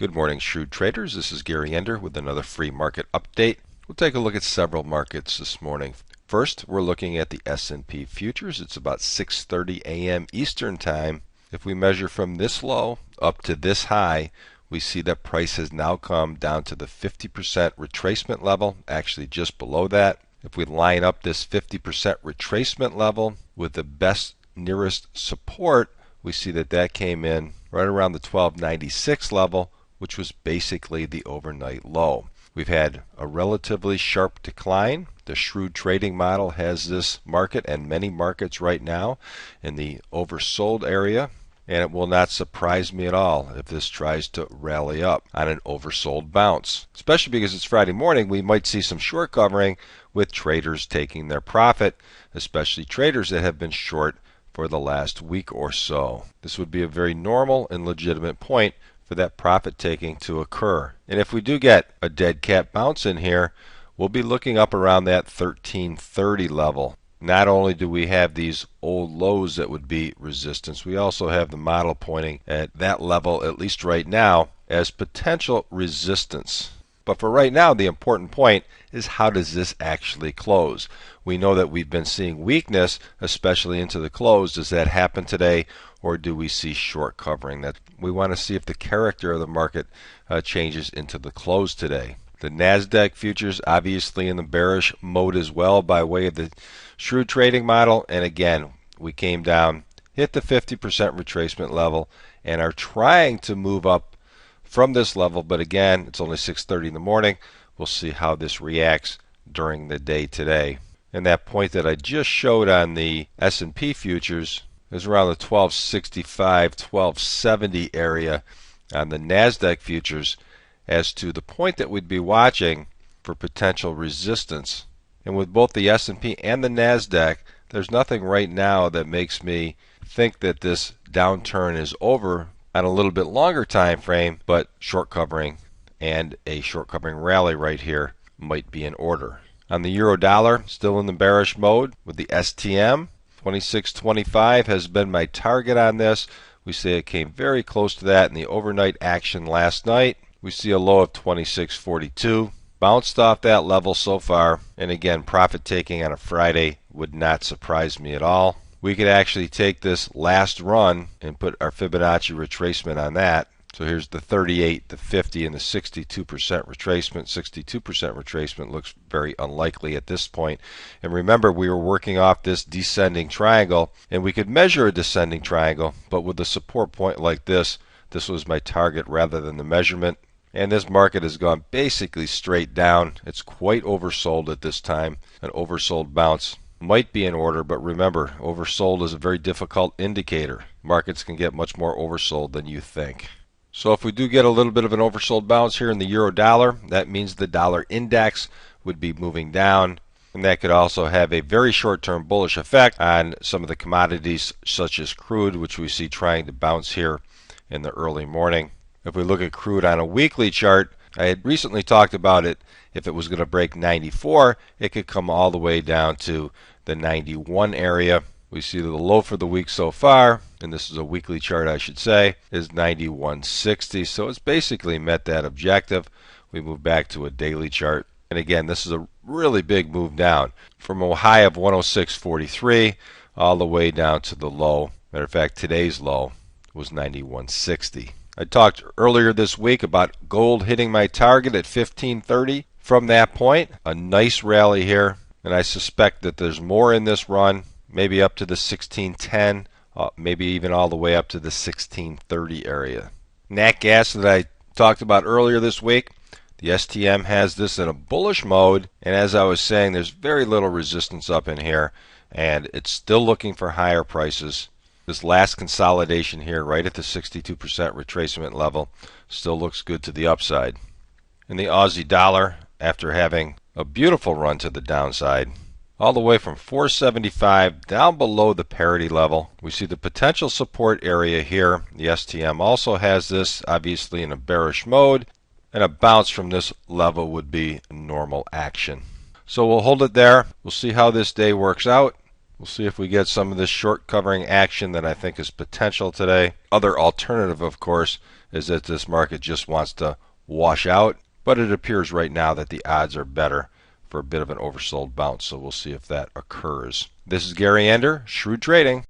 Good morning, Shrewd traders. This is Gary Ender with another free market update. We'll take a look at several markets this morning. First, we're looking at the S&P futures. It's about 6:30 a.m. Eastern Time. If we measure from this low up to this high, we see that price has now come down to the 50% retracement level, actually just below that. If we line up this 50% retracement level with the best nearest support, we see that that came in right around the 1296 level, which was basically the overnight low. We've had a relatively sharp decline. The Shrewd trading model has this market and many markets right now in the oversold area, and it will not surprise me at all if this tries to rally up on an oversold bounce. Especially because it's Friday morning, we might see some short covering with traders taking their profit, especially traders that have been short for the last week or so. This would be a very normal and legitimate point for that profit taking to occur. And if we do get a dead cat bounce in here, we'll be looking up around that 1330 level. Not only do we have these old lows that would be resistance, we also have the model pointing at that level, at least right now, as potential resistance. But for right now, the important point is, how does this actually close? We know that we've been seeing weakness, especially into the close. Does that happen today, or do we see short covering? That we want to see if the character of the market changes into the close today. The NASDAQ futures obviously in the bearish mode as well by way of the Shrewd trading model. And again, we came down, hit the 50% retracement level, and are trying to move up from this level. But again, it's only 6:30 in the morning. We'll see how this reacts during the day today. And that point that I just showed on the S&P futures is around the 1265, 1270 area on the NASDAQ futures as to the point that we'd be watching for potential resistance. And with both the S&P and the NASDAQ, there's nothing right now that makes me think that this downturn is over on a little bit longer time frame, but short covering and a short covering rally right here might be in order. On the euro dollar, still in the bearish mode with the STM. 26.25 has been my target on this. We say it came very close to that in the overnight action last night. We see a low of 26.42. Bounced off that level so far, and again, profit taking on a Friday would not surprise me at all. We could actually take this last run and put our Fibonacci retracement on that. So here's the 38, the 50, and the 62% retracement. 62% retracement looks very unlikely at this point. And remember, we were working off this descending triangle, and we could measure a descending triangle, but with a support point like this, this was my target rather than the measurement. And this market has gone basically straight down. It's quite oversold at this time. An oversold bounce might be in order, but remember, oversold is a very difficult indicator. Markets can get much more oversold than you think. So if we do get a little bit of an oversold bounce here in the euro dollar, that means the dollar index would be moving down, and that could also have a very short-term bullish effect on some of the commodities such as crude, which we see trying to bounce here in the early morning. If we look at crude on a weekly chart, I had recently talked about it. If it was going to break 94, it could come all the way down to the 91 area. We see that the low for the week so far, and this is a weekly chart I should say, is 91.60. So it's basically met that objective. We move back to a daily chart. And again, this is a really big move down from a high of 106.43 all the way down to the low. Matter of fact, today's low was 91.60. I talked earlier this week about gold hitting my target at 1530. From that point, a nice rally here, and I suspect that there's more in this run, maybe up to the 1610, maybe even all the way up to the 1630 area. Nat gas that I talked about earlier this week, the STM has this in a bullish mode, and as I was saying, there's very little resistance up in here, and it's still looking for higher prices. This last consolidation here, right at the 62% retracement level, still looks good to the upside. And the Aussie dollar, after having a beautiful run to the downside, all the way from 475 down below the parity level, we see the potential support area here. The STM also has this, obviously in a bearish mode, and a bounce from this level would be normal action. So we'll hold it there. We'll see how this day works out. We'll see if we get some of this short covering action that I think is potential today. Other alternative, of course, is that this market just wants to wash out, but it appears right now that the odds are better for a bit of an oversold bounce, so we'll see if that occurs. This is Gary Ender, Shrewd Trading.